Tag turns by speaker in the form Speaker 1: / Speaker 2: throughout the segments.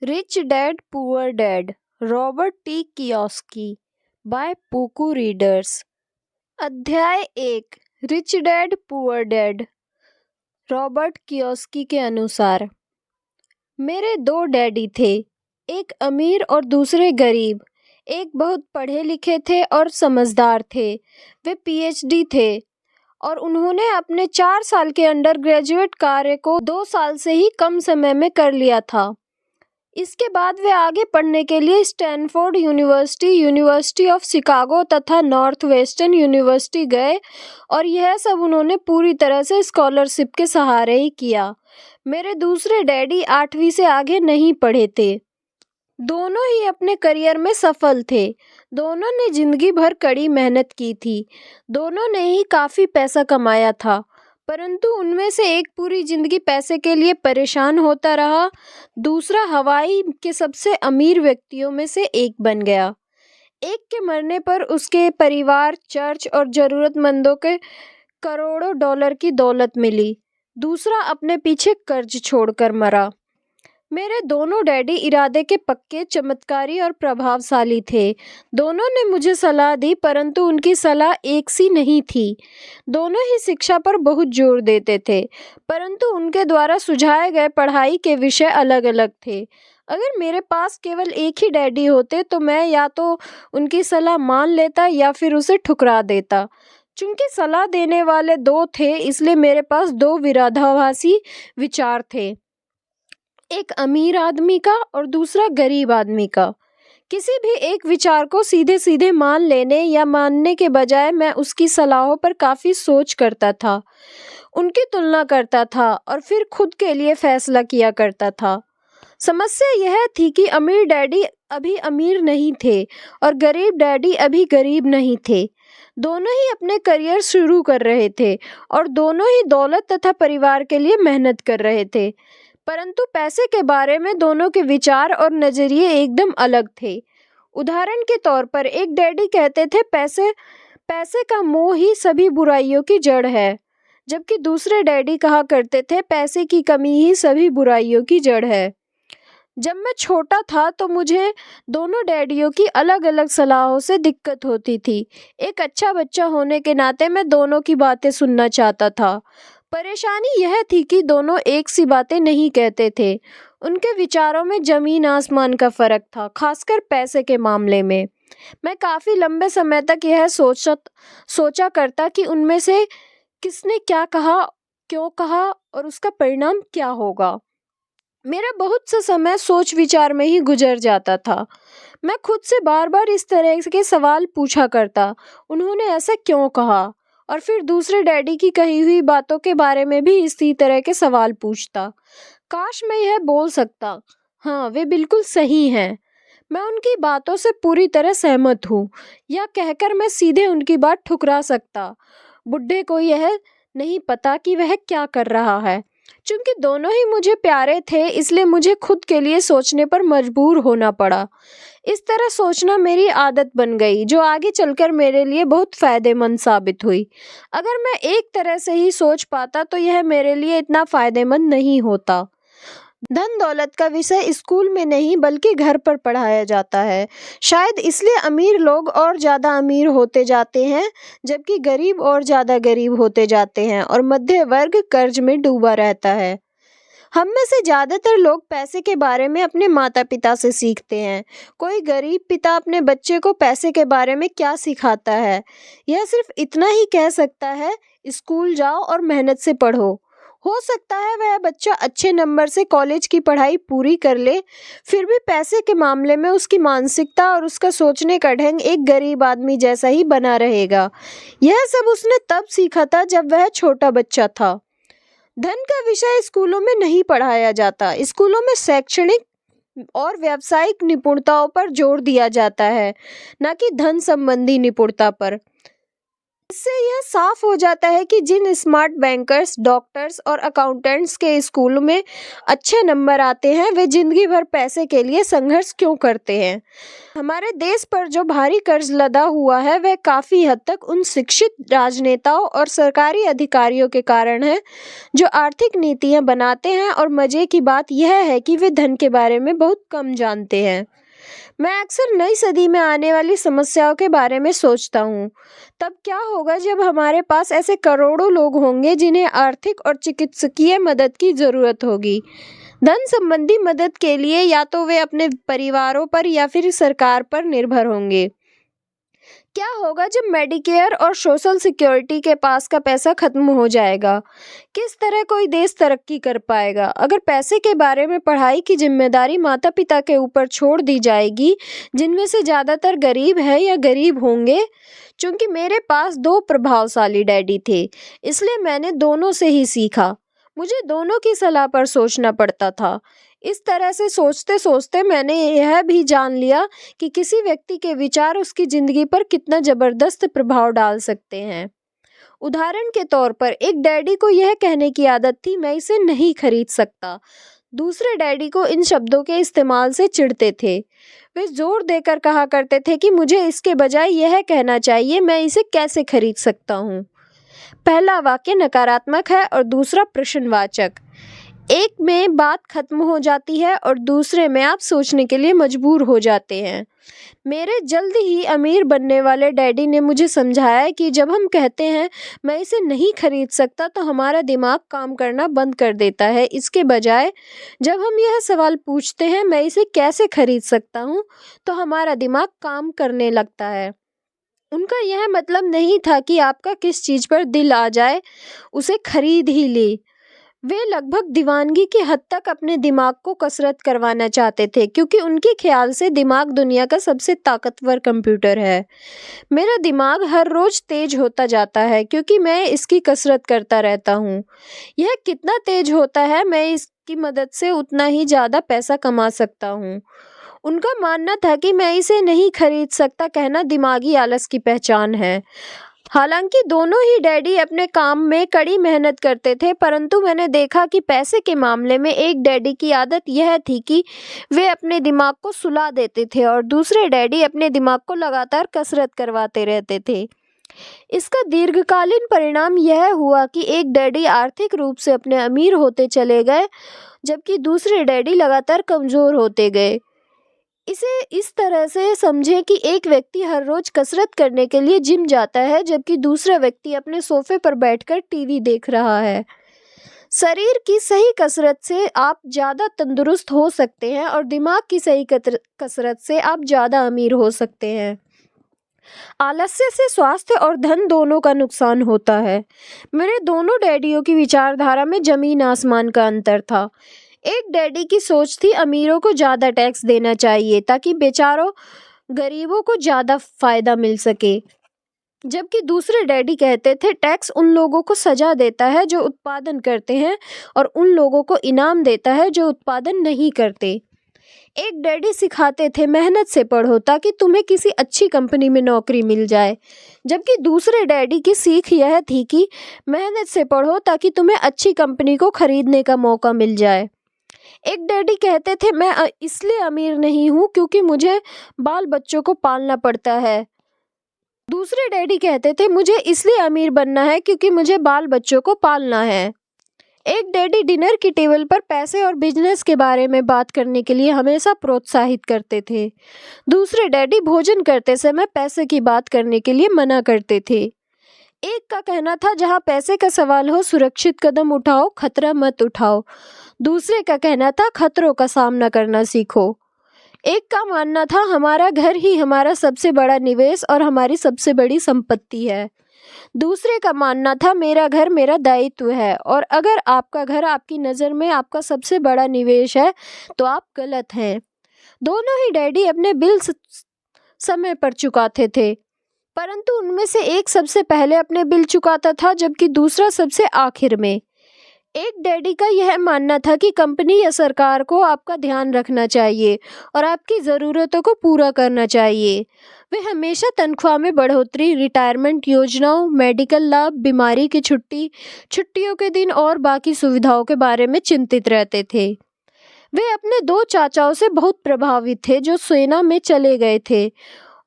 Speaker 1: Rich dad poor dad Robert T Kiyosaki by पुकू readers. अध्याय 1। Rich dad poor dad. Robert Kiyosaki के अनुसार, मेरे दो डैडी थे, एक अमीर और दूसरे गरीब। एक बहुत पढ़े लिखे थे और समझदार थे। वे पीएचडी थे और उन्होंने अपने 4 साल के अंडर ग्रेजुएट कार्य को 2 साल से ही कम समय में कर लिया था। इसके बाद वे आगे पढ़ने के लिए Stanford university, university of Chicago तथा नॉर्थ वेस्टर्न यूनिवर्सिटी गए और यह सब उन्होंने पूरी तरह से स्कॉलरशिप के सहारे ही किया। मेरे दूसरे डैडी 8वीं से आगे नहीं पढ़े थे। दोनों ही अपने करियर में सफल थे। दोनों ने जिंदगी भर कड़ी मेहनत की थी। दोनों ने ही काफी पैसा कमाया था, परंतु उनमें से एक पूरी जिंदगी पैसे के लिए परेशान होता रहा। दूसरा हवाई के सबसे अमीर व्यक्तियों में से एक बन गया। एक के मरने पर उसके परिवार, चर्च और जरूरतमंदों के करोड़ों डॉलर की दौलत मिली। दूसरा अपने पीछे कर्ज छोड़कर मरा। मेरे दोनों डैडी इरादे के पक्के, चमत्कारी और प्रभावशाली थे। दोनों ने मुझे सलाह दी, परंतु उनकी सलाह एक सी नहीं थी। दोनों ही शिक्षा पर बहुत जोर देते थे, परंतु उनके द्वारा सुझाए गए पढ़ाई के विषय अलग अलग थे। अगर मेरे पास केवल एक ही डैडी होते तो मैं या तो उनकी सलाह मान लेता या फिर उसे ठुकरा देता। चूंकि सलाह देने वाले दो थे, इसलिए मेरे पास दो विरोधाभासी विचार थे, एक अमीर आदमी का और दूसरा गरीब आदमी का। किसी भी एक विचार को सीधे सीधे मान लेने या मानने के बजाय मैं उसकी सलाहों पर काफी सोच करता था, उनकी तुलना करता था और फिर खुद के लिए फैसला किया करता था। समस्या यह थी कि अमीर डैडी अभी अमीर नहीं थे और गरीब डैडी अभी गरीब नहीं थे। दोनों ही अपने करियर शुरू कर रहे थे और दोनों ही दौलत तथा परिवार के लिए मेहनत कर रहे थे, परंतु पैसे के बारे में दोनों के विचार और नजरिए एकदम अलग थे। उदाहरण के तौर पर एक डैडी कहते थे पैसे पैसे का मोह ही सभी बुराइयों की जड़ है, जबकि दूसरे डैडी कहा करते थे पैसे की कमी ही सभी बुराइयों की जड़ है। जब मैं छोटा था तो मुझे दोनों डैडियों की अलग अलग सलाहों से दिक्कत होती थी। एक अच्छा बच्चा होने के नाते मैं दोनों की बातें सुनना चाहता था। परेशानी यह थी कि दोनों एक सी बातें नहीं कहते थे। उनके विचारों में जमीन आसमान का फर्क था, खासकर पैसे के मामले में। मैं काफी लंबे समय तक यह सोचा करता कि उनमें से किसने क्या कहा, क्यों कहा और उसका परिणाम क्या होगा। मेरा बहुत सा समय सोच विचार में ही गुजर जाता था। मैं खुद से बार बार इस तरह के सवाल पूछा करता, उन्होंने ऐसा क्यों कहा, और फिर दूसरे डैडी की कही हुई बातों के बारे में भी इसी तरह के सवाल पूछता। काश मैं यह बोल सकता, हाँ वे बिल्कुल सही हैं, मैं उनकी बातों से पूरी तरह सहमत हूँ, या कहकर मैं सीधे उनकी बात ठुकरा सकता, बुड्ढे को यह नहीं पता कि वह क्या कर रहा है। चूंकि दोनों ही मुझे प्यारे थे, इसलिए मुझे खुद के लिए सोचने पर मजबूर होना पड़ा। इस तरह सोचना मेरी आदत बन गई, जो आगे चलकर मेरे लिए बहुत फायदेमंद साबित हुई। अगर मैं एक तरह से ही सोच पाता तो यह मेरे लिए इतना फायदेमंद नहीं होता। धन दौलत का विषय स्कूल में नहीं बल्कि घर पर पढ़ाया जाता है। शायद इसलिए अमीर लोग और ज़्यादा अमीर होते जाते हैं, जबकि गरीब और ज़्यादा गरीब होते जाते हैं और मध्य वर्ग कर्ज में डूबा रहता है। हम में से ज़्यादातर लोग पैसे के बारे में अपने माता पिता से सीखते हैं। कोई गरीब पिता अपने बच्चे को पैसे के बारे में क्या सिखाता है? यह सिर्फ इतना ही कह सकता है, स्कूल जाओ और मेहनत से पढ़ो। हो सकता है वह बच्चा अच्छे नंबर से कॉलेज की पढ़ाई पूरी कर ले, फिर भी पैसे के मामले में उसकी मानसिकता और उसका सोचने का ढंग एक गरीब आदमी जैसा ही बना रहेगा। यह सब उसने तब सीखा था जब वह छोटा बच्चा था। धन का विषय स्कूलों में नहीं पढ़ाया जाता। स्कूलों में शैक्षणिक और व्यावसायिक निपुणताओं पर जोर दिया जाता है, न कि धन संबंधी निपुणता पर। इससे यह साफ हो जाता है कि जिन स्मार्ट बैंकर्स, डॉक्टर्स और अकाउंटेंट्स के स्कूलों में अच्छे नंबर आते हैं, वे जिंदगी भर पैसे के लिए संघर्ष क्यों करते हैं। हमारे देश पर जो भारी कर्ज लदा हुआ है, वह काफी हद तक उन शिक्षित राजनेताओं और सरकारी अधिकारियों के कारण है जो आर्थिक नीतियां बनाते हैं, और मजे की बात यह है कि वे धन के बारे में बहुत कम जानते हैं। मैं अक्सर नई सदी में आने वाली समस्याओं के बारे में सोचता हूँ। तब क्या होगा जब हमारे पास ऐसे करोड़ों लोग होंगे जिन्हें आर्थिक और चिकित्सकीय मदद की जरूरत होगी। धन संबंधी मदद के लिए या तो वे अपने परिवारों पर या फिर सरकार पर निर्भर होंगे। क्या होगा जब मेडिकेयर और सोशल सिक्योरिटी के पास का पैसा खत्म हो जाएगा? किस तरह कोई देश तरक्की कर पाएगा? अगर पैसे के बारे में पढ़ाई की जिम्मेदारी माता पिता के ऊपर छोड़ दी जाएगी, जिनमें से ज़्यादातर गरीब है या गरीब होंगे। चूंकि मेरे पास दो प्रभावशाली डैडी थे, इसलिए मैंने दोनों से ही सीखा। मुझे दोनों की सलाह पर सोचना पड़ता था। इस तरह से सोचते सोचते मैंने यह भी जान लिया कि किसी व्यक्ति के विचार उसकी जिंदगी पर कितना जबरदस्त प्रभाव डाल सकते हैं। उदाहरण के तौर पर एक डैडी को यह कहने की आदत थी, मैं इसे नहीं खरीद सकता। दूसरे डैडी को इन शब्दों के इस्तेमाल से चिढ़ते थे। वे जोर देकर कहा करते थे कि मुझे इसके बजाय यह कहना चाहिए, मैं इसे कैसे खरीद सकता हूँ। पहला वाक्य नकारात्मक है और दूसरा प्रश्नवाचक। एक में बात खत्म हो जाती है और दूसरे में आप सोचने के लिए मजबूर हो जाते हैं। मेरे जल्द ही अमीर बनने वाले डैडी ने मुझे समझाया कि जब हम कहते हैं मैं इसे नहीं खरीद सकता, तो हमारा दिमाग काम करना बंद कर देता है। इसके बजाय जब हम यह सवाल पूछते हैं मैं इसे कैसे खरीद सकता हूँ, तो हमारा दिमाग काम करने लगता है। उनका यह मतलब नहीं था कि आपका किस चीज़ पर दिल आ जाए उसे खरीद ही ले। वे लगभग दीवानगी की हद तक अपने दिमाग को कसरत करवाना चाहते थे, क्योंकि उनके ख्याल से दिमाग दुनिया का सबसे ताकतवर कंप्यूटर है। मेरा दिमाग हर रोज तेज होता जाता है क्योंकि मैं इसकी कसरत करता रहता हूँ। यह कितना तेज होता है, मैं इसकी मदद से उतना ही ज़्यादा पैसा कमा सकता हूँ। उनका मानना था कि मैं इसे नहीं खरीद सकता कहना दिमागी आलस की पहचान है। हालांकि दोनों ही डैडी अपने काम में कड़ी मेहनत करते थे, परंतु मैंने देखा कि पैसे के मामले में एक डैडी की आदत यह थी कि वे अपने दिमाग को सुला देते थे और दूसरे डैडी अपने दिमाग को लगातार कसरत करवाते रहते थे। इसका दीर्घकालीन परिणाम यह हुआ कि एक डैडी आर्थिक रूप से अपने अमीर होते चले गए, जबकि दूसरे डैडी लगातार कमजोर होते गए। इसे इस तरह से समझें कि एक व्यक्ति हर रोज कसरत करने के लिए जिम जाता है, जबकि दूसरा व्यक्ति अपने सोफे पर बैठकर टीवी देख रहा है। शरीर की सही कसरत से आप ज़्यादा तंदुरुस्त हो सकते हैं और दिमाग की सही कसरत से आप ज़्यादा अमीर हो सकते हैं। आलस्य से स्वास्थ्य और धन दोनों का नुकसान होता है। मेरे दोनों डैडियों की विचारधारा में जमीन आसमान का अंतर था। एक डैडी की सोच थी अमीरों को ज़्यादा टैक्स देना चाहिए ताकि बेचारों गरीबों को ज़्यादा फायदा मिल सके, जबकि दूसरे डैडी कहते थे टैक्स उन लोगों को सजा देता है जो उत्पादन करते हैं और उन लोगों को इनाम देता है जो उत्पादन नहीं करते। एक डैडी सिखाते थे मेहनत से पढ़ो ताकि तुम्हें किसी अच्छी कंपनी में नौकरी मिल जाए, जबकि दूसरे डैडी की सीख यह थी कि मेहनत से पढ़ो ताकि तुम्हें अच्छी कंपनी को खरीदने का मौका मिल जाए। एक डैडी कहते थे मैं इसलिए अमीर नहीं हूँ क्योंकि मुझे बाल बच्चों को पालना पड़ता है। दूसरे डैडी कहते थे मुझे इसलिए अमीर बनना है क्योंकि मुझे बाल बच्चों को पालना है। एक डैडी डिनर की टेबल पर पैसे और बिजनेस के बारे में बात करने के लिए हमेशा प्रोत्साहित करते थे। दूसरे डैडी भोजन करते समय पैसे की बात करने के लिए मना करते थे। एक का कहना था जहां पैसे का सवाल हो सुरक्षित कदम उठाओ, खतरा मत उठाओ। दूसरे का कहना था खतरों का सामना करना सीखो। एक का मानना था हमारा घर ही हमारा सबसे बड़ा निवेश और हमारी सबसे बड़ी संपत्ति है। दूसरे का मानना था मेरा घर मेरा दायित्व है, और अगर आपका घर आपकी नज़र में आपका सबसे बड़ा निवेश है तो आप गलत हैं। दोनों ही डैडी अपने बिल समय पर चुकाते थे, परंतु उनमें से एक सबसे पहले अपने बिल चुकाता था जबकि दूसरा सबसे आखिर में। एक डैडी का यह मानना था कि कंपनी या सरकार को आपका ध्यान रखना चाहिए और आपकी ज़रूरतों को पूरा करना चाहिए। वे हमेशा तनख्वाह में बढ़ोतरी, रिटायरमेंट योजनाओं, मेडिकल लाभ, बीमारी की छुट्टी, छुट्टियों के दिन और बाकी सुविधाओं के बारे में चिंतित रहते थे। वे अपने दो चाचाओं से बहुत प्रभावित थे जो सेना में चले गए थे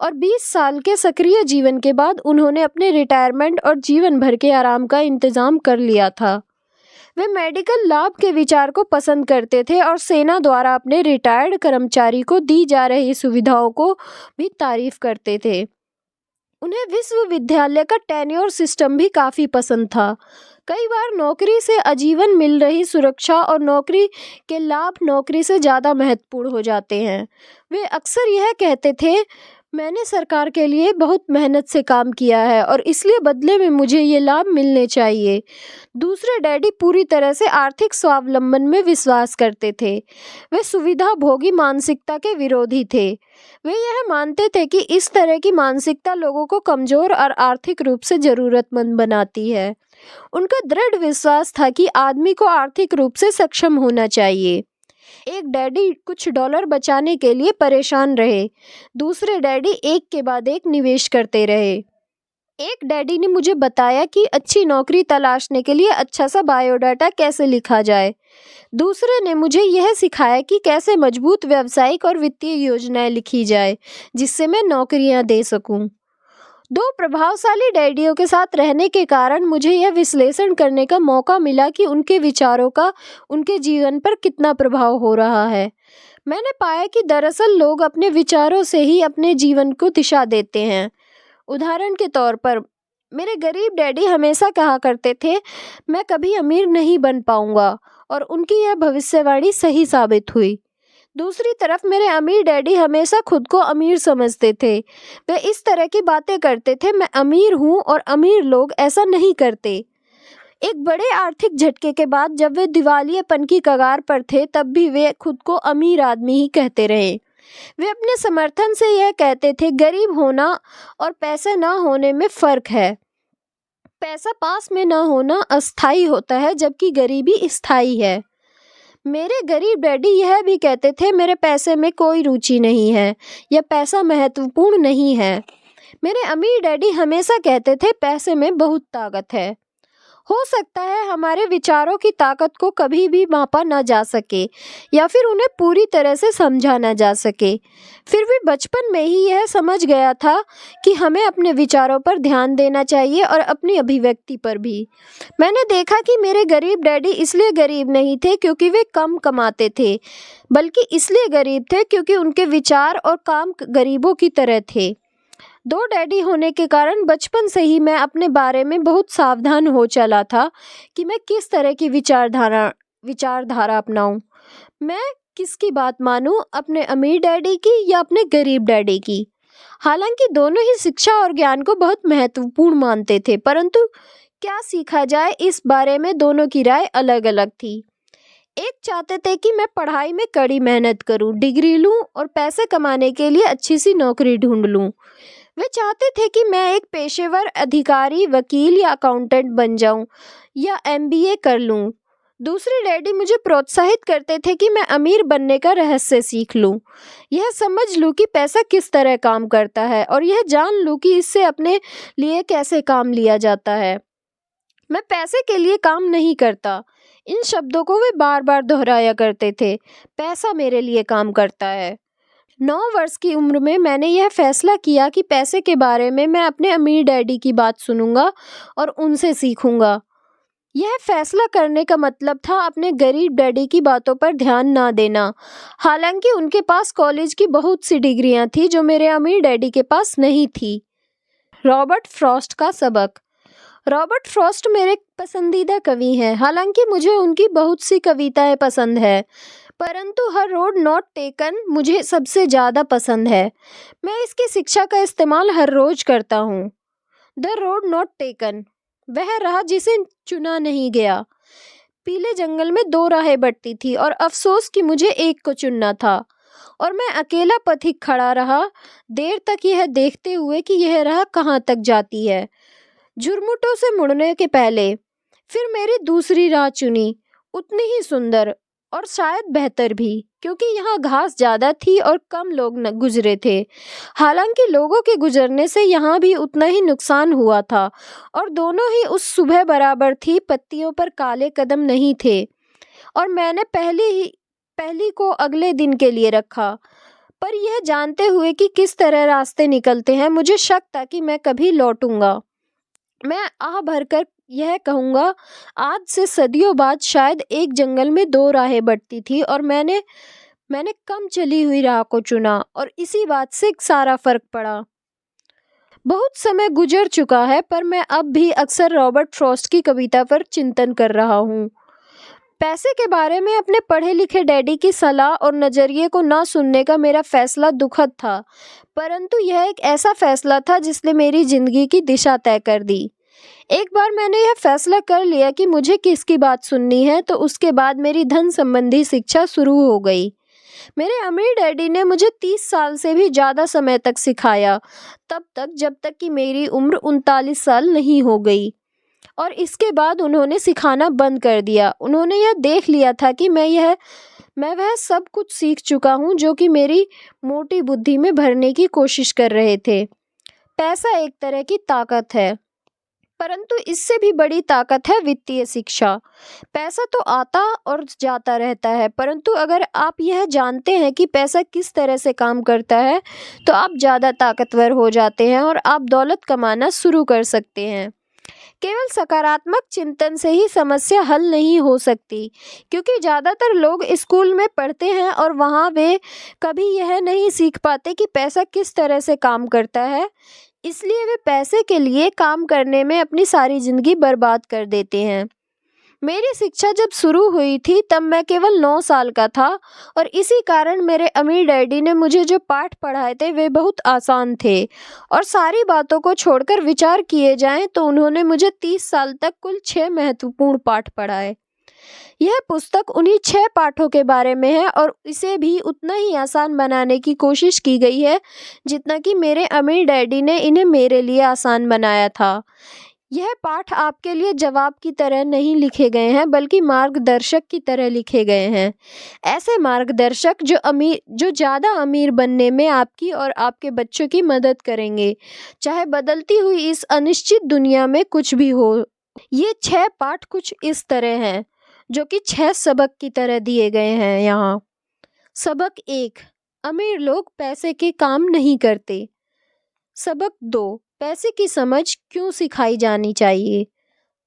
Speaker 1: और 20 साल के सक्रिय जीवन के बाद उन्होंने अपने रिटायरमेंट और जीवन भर के आराम का इंतजाम कर लिया था। वे मेडिकल लाभ के विचार को पसंद करते थे और सेना द्वारा अपने रिटायर्ड कर्मचारी को दी जा रही सुविधाओं को भी तारीफ करते थे। उन्हें विश्वविद्यालय का टेन्योर सिस्टम भी काफ़ी पसंद था। कई बार नौकरी से आजीवन मिल रही सुरक्षा और नौकरी के लाभ नौकरी से ज़्यादा महत्वपूर्ण हो जाते हैं। वे अक्सर यह कहते थे, मैंने सरकार के लिए बहुत मेहनत से काम किया है और इसलिए बदले में मुझे ये लाभ मिलने चाहिए। दूसरे डैडी पूरी तरह से आर्थिक स्वावलंबन में विश्वास करते थे। वे सुविधा भोगी मानसिकता के विरोधी थे। वे यह मानते थे कि इस तरह की मानसिकता लोगों को कमजोर और आर्थिक रूप से जरूरतमंद बनाती है। उनका दृढ़ विश्वास था कि आदमी को आर्थिक रूप से सक्षम होना चाहिए। एक डैडी कुछ डॉलर बचाने के लिए परेशान रहे। दूसरे डैडी एक के बाद एक निवेश करते रहे। एक डैडी ने मुझे बताया कि अच्छी नौकरी तलाशने के लिए अच्छा सा बायोडाटा कैसे लिखा जाए। दूसरे ने मुझे यह सिखाया कि कैसे मजबूत व्यावसायिक और वित्तीय योजनाएं लिखी जाए जिससे मैं नौकरियां दे सकूं। दो प्रभावशाली डैडियों के साथ रहने के कारण मुझे यह विश्लेषण करने का मौका मिला कि उनके विचारों का उनके जीवन पर कितना प्रभाव हो रहा है। मैंने पाया कि दरअसल लोग अपने विचारों से ही अपने जीवन को दिशा देते हैं। उदाहरण के तौर पर मेरे गरीब डैडी हमेशा कहा करते थे, मैं कभी अमीर नहीं बन पाऊंगा, और उनकी यह भविष्यवाणी सही साबित हुई। दूसरी तरफ मेरे अमीर डैडी हमेशा खुद को अमीर समझते थे। वे इस तरह की बातें करते थे, मैं अमीर हूँ और अमीर लोग ऐसा नहीं करते। एक बड़े आर्थिक झटके के बाद जब वे दिवालियेपन की कगार पर थे तब भी वे खुद को अमीर आदमी ही कहते रहे। वे अपने समर्थन से यह कहते थे, गरीब होना और पैसे ना होने में फर्क है। पैसा पास में ना होना अस्थाई होता है जबकि गरीबी स्थायी है। मेरे गरीब डैडी यह भी कहते थे, मेरे पैसे में कोई रुचि नहीं है या पैसा महत्वपूर्ण नहीं है। मेरे अमीर डैडी हमेशा कहते थे, पैसे में बहुत ताकत है। हो सकता है हमारे विचारों की ताकत को कभी भी मापा ना जा सके या फिर उन्हें पूरी तरह से समझा ना जा सके। फिर भी बचपन में ही यह समझ गया था कि हमें अपने विचारों पर ध्यान देना चाहिए और अपनी अभिव्यक्ति पर भी। मैंने देखा कि मेरे गरीब डैडी इसलिए गरीब नहीं थे क्योंकि वे कम कमाते थे, बल्कि इसलिए गरीब थे क्योंकि उनके विचार और काम गरीबों की तरह थे। दो डैडी होने के कारण बचपन से ही मैं अपने बारे में बहुत सावधान हो चला था कि मैं किस तरह की विचारधारा अपनाऊं। मैं किसकी बात मानूं, अपने अमीर डैडी की या अपने गरीब डैडी की। हालांकि दोनों ही शिक्षा और ज्ञान को बहुत महत्वपूर्ण मानते थे, परंतु क्या सीखा जाए इस बारे में दोनों की राय अलग अलग थी। एक चाहते थे कि मैं पढ़ाई में कड़ी मेहनत करूं, डिग्री लूं और पैसे कमाने के लिए अच्छी सी नौकरी ढूंढ लूं। वे चाहते थे कि मैं एक पेशेवर अधिकारी, वकील या अकाउंटेंट बन जाऊं या एमबीए कर लूं। दूसरे डैडी मुझे प्रोत्साहित करते थे कि मैं अमीर बनने का रहस्य सीख लूं, यह समझ लूं कि पैसा किस तरह काम करता है और यह जान लूं कि इससे अपने लिए कैसे काम लिया जाता है। मैं पैसे के लिए काम नहीं करता, इन शब्दों को वे बार बार दोहराया करते थे। पैसा मेरे लिए काम करता है। 9 वर्ष की उम्र में मैंने यह फैसला किया कि पैसे के बारे में मैं अपने अमीर डैडी की बात सुनूंगा और उनसे सीखूंगा। यह फैसला करने का मतलब था अपने गरीब डैडी की बातों पर ध्यान ना देना। हालांकि उनके पास कॉलेज की बहुत सी डिग्रियां थी जो मेरे अमीर डैडी के पास नहीं थी। रॉबर्ट फ्रॉस्ट का सबक। रॉबर्ट फ्रॉस्ट मेरे पसंदीदा कवि हैं। हालांकि मुझे उनकी बहुत सी कविताएं पसंद है, परंतु हर रोड नॉट टेकन मुझे सबसे ज़्यादा पसंद है। मैं इसकी शिक्षा का इस्तेमाल हर रोज करता हूँ। द रोड नॉट टेकन, वह राह जिसे चुना नहीं गया। पीले जंगल में 2 राहें बढ़ती थी और अफसोस कि मुझे एक को चुनना था, और मैं अकेला पथिक खड़ा रहा देर तक यह देखते हुए कि यह राह कहाँ तक जाती है। झुरमुटों से मुड़ने के पहले फिर मेरी दूसरी राह चुनी, उतनी ही सुंदर और शायद बेहतर भी, क्योंकि यहाँ घास ज्यादा थी और कम लोग न गुजरे थे। हालांकि लोगों के गुजरने से यहाँ भी उतना ही नुकसान हुआ था, और दोनों ही उस सुबह बराबर थी। पत्तियों पर काले कदम नहीं थे, और मैंने पहली को अगले दिन के लिए रखा। पर यह जानते हुए कि किस तरह रास्ते निकलते हैं, मुझे शक था कि मैं कभी लौटूंगा। मैं आह भरकर यह कहूँगा, आज से सदियों बाद शायद एक जंगल में दो राहें बढ़ती थी, और मैंने कम चली हुई राह को चुना, और इसी बात से सारा फर्क पड़ा। बहुत समय गुजर चुका है, पर मैं अब भी अक्सर रॉबर्ट फ्रॉस्ट की कविता पर चिंतन कर रहा हूँ। पैसे के बारे में अपने पढ़े लिखे डैडी की सलाह और नज़रिए को ना सुनने का मेरा फैसला दुखद था, परंतु यह एक ऐसा फैसला था जिसने मेरी जिंदगी की दिशा तय कर दी। एक बार मैंने यह फैसला कर लिया कि मुझे किसकी बात सुननी है, तो उसके बाद मेरी धन संबंधी शिक्षा शुरू हो गई। मेरे अमीर डैडी ने मुझे 30 साल से भी ज़्यादा समय तक सिखाया, तब तक जब तक कि मेरी उम्र 39 साल नहीं हो गई, और इसके बाद उन्होंने सिखाना बंद कर दिया। उन्होंने यह देख लिया था कि मैं वह सब कुछ सीख चुका हूँ जो कि मेरी मोटी बुद्धि में भरने की कोशिश कर रहे थे। पैसा एक तरह की ताकत है, परंतु इससे भी बड़ी ताकत है वित्तीय शिक्षा। पैसा तो आता और जाता रहता है, परंतु अगर आप यह जानते हैं कि पैसा किस तरह से काम करता है, तो आप ज़्यादा ताकतवर हो जाते हैं और आप दौलत कमाना शुरू कर सकते हैं। केवल सकारात्मक चिंतन से ही समस्या हल नहीं हो सकती, क्योंकि ज़्यादातर लोग स्कूल में पढ़ते हैं और वहाँ वे कभी यह नहीं सीख पाते कि पैसा किस तरह से काम करता है। इसलिए वे पैसे के लिए काम करने में अपनी सारी ज़िंदगी बर्बाद कर देते हैं। मेरी शिक्षा जब शुरू हुई थी तब मैं केवल 9 साल का था, और इसी कारण मेरे अमीर डैडी ने मुझे जो पाठ पढ़ाए थे वे बहुत आसान थे, और सारी बातों को छोड़कर विचार किए जाएं तो उन्होंने मुझे 30 साल तक कुल 6 महत्वपूर्ण पाठ पढ़ाए। यह पुस्तक उन्हीं 6 पाठों के बारे में है, और इसे भी उतना ही आसान बनाने की कोशिश की गई है जितना कि मेरे अमीर डैडी ने इन्हें मेरे लिए आसान बनाया था। यह पाठ आपके लिए जवाब की तरह नहीं लिखे गए हैं, बल्कि मार्गदर्शक की तरह लिखे गए हैं। ऐसे मार्गदर्शक जो ज़्यादा अमीर बनने में आपकी और आपके बच्चों की मदद करेंगे, चाहे बदलती हुई इस अनिश्चित दुनिया में कुछ भी हो। ये 6 पाठ कुछ इस तरह हैं, जो कि 6 सबक की तरह दिए गए हैं यहाँ। सबक 1, अमीर लोग पैसे के काम नहीं करते। सबक 2, पैसे की समझ क्यों सिखाई जानी चाहिए।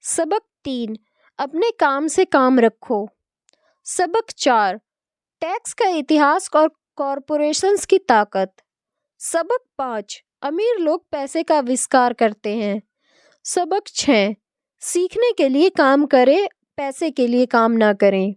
Speaker 1: सबक 3, अपने काम से काम रखो। सबक 4, टैक्स का इतिहास और कॉरपोरेशंस की ताकत। सबक 5, अमीर लोग पैसे का विस्तार करते हैं। सबक 6, सीखने के लिए काम करें, पैसे के लिए काम ना करें।